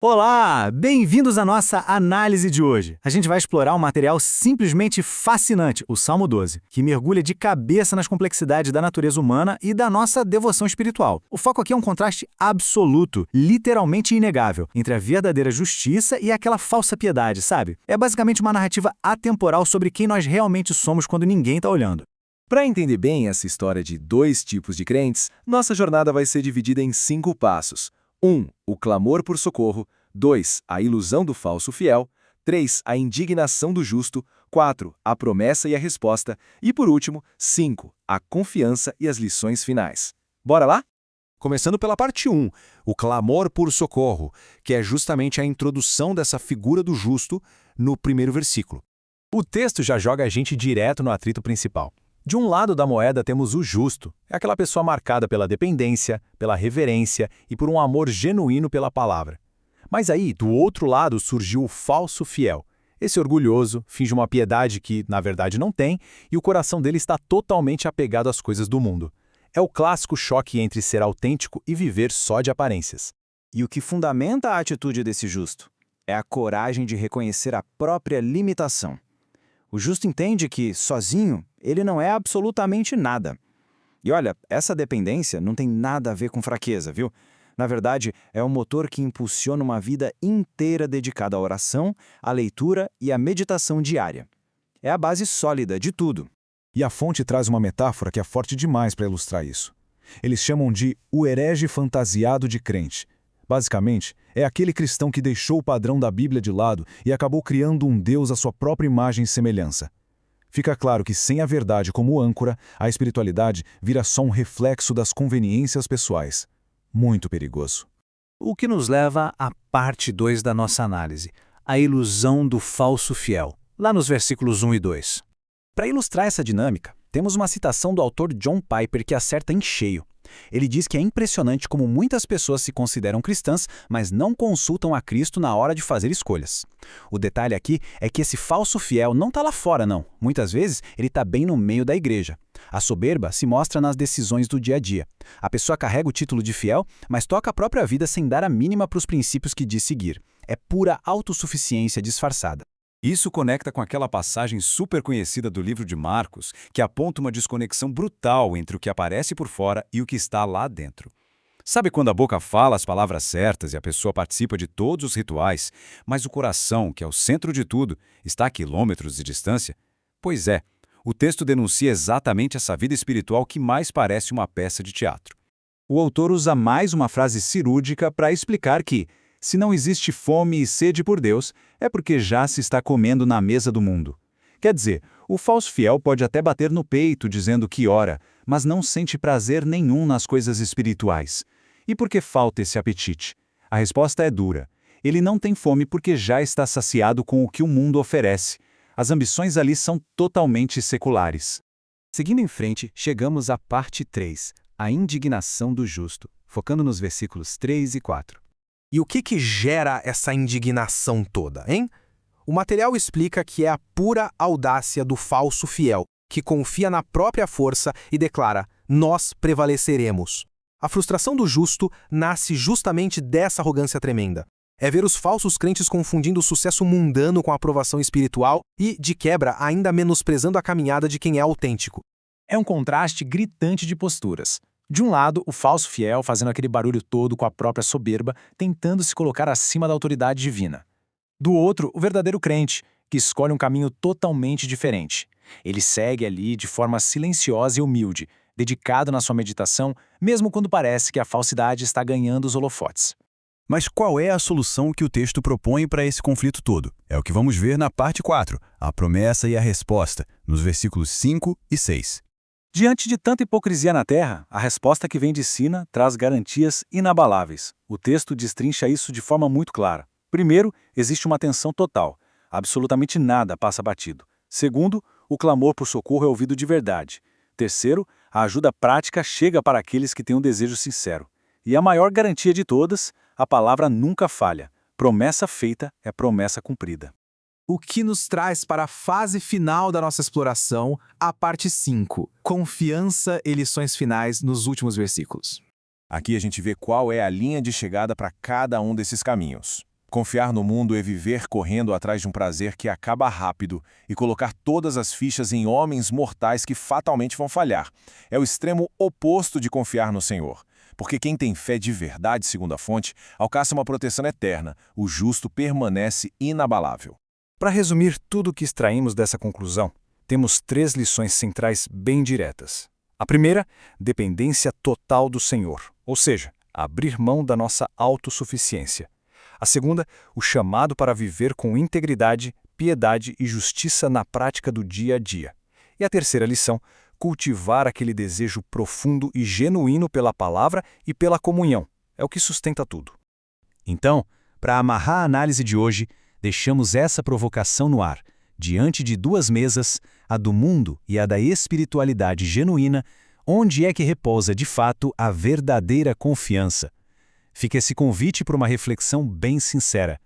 Olá, bem-vindos à nossa análise de hoje. A gente vai explorar um material simplesmente fascinante, o Salmo 12, que mergulha de cabeça nas complexidades da natureza humana e da nossa devoção espiritual. O foco aqui é um contraste absoluto, literalmente inegável, entre a verdadeira justiça e aquela falsa piedade, sabe? É basicamente uma narrativa atemporal sobre quem nós realmente somos quando ninguém está olhando. Para entender bem essa história de dois tipos de crentes, nossa jornada vai ser dividida em 5 passos. 1. O clamor por socorro. 2. A ilusão do falso fiel. 3. A indignação do justo. 4. A promessa e a resposta. E, por último, 5. A confiança e as lições finais. Bora lá? Começando pela parte 1, o clamor por socorro, que é justamente a introdução dessa figura do justo no primeiro versículo. O texto já joga a gente direto no atrito principal. De um lado da moeda temos o justo, é aquela pessoa marcada pela dependência, pela reverência e por um amor genuíno pela palavra. Mas aí, do outro lado, surgiu o falso fiel. Esse orgulhoso finge uma piedade que, na verdade, não tem, e o coração dele está totalmente apegado às coisas do mundo. É o clássico choque entre ser autêntico e viver só de aparências. E o que fundamenta a atitude desse justo é a coragem de reconhecer a própria limitação. O justo entende que, sozinho, ele não é absolutamente nada. E olha, essa dependência não tem nada a ver com fraqueza, viu? Na verdade, é o motor que impulsiona uma vida inteira dedicada à oração, à leitura e à meditação diária. É a base sólida de tudo. E a fonte traz uma metáfora que é forte demais para ilustrar isso. Eles chamam de o herege fantasiado de crente. Basicamente, é aquele cristão que deixou o padrão da Bíblia de lado e acabou criando um Deus à sua própria imagem e semelhança. Fica claro que sem a verdade como âncora, a espiritualidade vira só um reflexo das conveniências pessoais. Muito perigoso. O que nos leva à parte 2 da nossa análise, a ilusão do falso fiel, lá nos versículos 1 e 2. Para ilustrar essa dinâmica, temos uma citação do autor John Piper que acerta em cheio. Ele diz que é impressionante como muitas pessoas se consideram cristãs, mas não consultam a Cristo na hora de fazer escolhas. O detalhe aqui é que esse falso fiel não está lá fora, não. Muitas vezes, ele está bem no meio da igreja. A soberba se mostra nas decisões do dia a dia. A pessoa carrega o título de fiel, mas toca a própria vida sem dar a mínima para os princípios que diz seguir. É pura autossuficiência disfarçada. Isso conecta com aquela passagem super conhecida do livro de Marcos, que aponta uma desconexão brutal entre o que aparece por fora e o que está lá dentro. Sabe quando a boca fala as palavras certas e a pessoa participa de todos os rituais, mas o coração, que é o centro de tudo, está a quilômetros de distância? Pois é, o texto denuncia exatamente essa vida espiritual que mais parece uma peça de teatro. O autor usa mais uma frase cirúrgica para explicar que, se não existe fome e sede por Deus, é porque já se está comendo na mesa do mundo. Quer dizer, o falso fiel pode até bater no peito dizendo que ora, mas não sente prazer nenhum nas coisas espirituais. E por que falta esse apetite? A resposta é dura. Ele não tem fome porque já está saciado com o que o mundo oferece. As ambições ali são totalmente seculares. Seguindo em frente, chegamos à parte 3, a indignação do justo, focando nos versículos 3 e 4. E o que gera essa indignação toda, hein? O material explica que é a pura audácia do falso fiel, que confia na própria força e declara: nós prevaleceremos. A frustração do justo nasce justamente dessa arrogância tremenda. É ver os falsos crentes confundindo o sucesso mundano com a aprovação espiritual e, de quebra, ainda menosprezando a caminhada de quem é autêntico. É um contraste gritante de posturas. De um lado, o falso fiel fazendo aquele barulho todo com a própria soberba, tentando se colocar acima da autoridade divina. Do outro, o verdadeiro crente, que escolhe um caminho totalmente diferente. Ele segue ali de forma silenciosa e humilde, dedicado na sua meditação, mesmo quando parece que a falsidade está ganhando os holofotes. Mas qual é a solução que o texto propõe para esse conflito todo? É o que vamos ver na parte 4, a promessa e a resposta, nos versículos 5 e 6. Diante de tanta hipocrisia na Terra, a resposta que vem de Sina traz garantias inabaláveis. O texto destrincha isso de forma muito clara. Primeiro, existe uma atenção total. Absolutamente nada passa batido. Segundo, o clamor por socorro é ouvido de verdade. Terceiro, a ajuda prática chega para aqueles que têm um desejo sincero. E a maior garantia de todas, a palavra nunca falha. Promessa feita é promessa cumprida. O que nos traz para a fase final da nossa exploração, a parte 5, confiança e lições finais nos últimos versículos. Aqui a gente vê qual é a linha de chegada para cada um desses caminhos. Confiar no mundo é viver correndo atrás de um prazer que acaba rápido e colocar todas as fichas em homens mortais que fatalmente vão falhar. É o extremo oposto de confiar no Senhor. Porque quem tem fé de verdade, segundo a fonte, alcança uma proteção eterna. O justo permanece inabalável. Para resumir tudo o que extraímos dessa conclusão, temos 3 lições centrais bem diretas. A primeira, dependência total do Senhor, ou seja, abrir mão da nossa autossuficiência. A segunda, o chamado para viver com integridade, piedade e justiça na prática do dia a dia. E a terceira lição, cultivar aquele desejo profundo e genuíno pela palavra e pela comunhão. É o que sustenta tudo. Então, para amarrar a análise de hoje, deixamos essa provocação no ar. Diante de 2 mesas, a do mundo e a da espiritualidade genuína, onde é que repousa de fato a verdadeira confiança? Fica esse convite para uma reflexão bem sincera.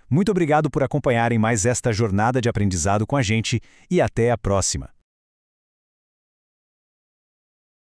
Muito obrigado por acompanharem mais esta jornada de aprendizado com a gente e até a próxima.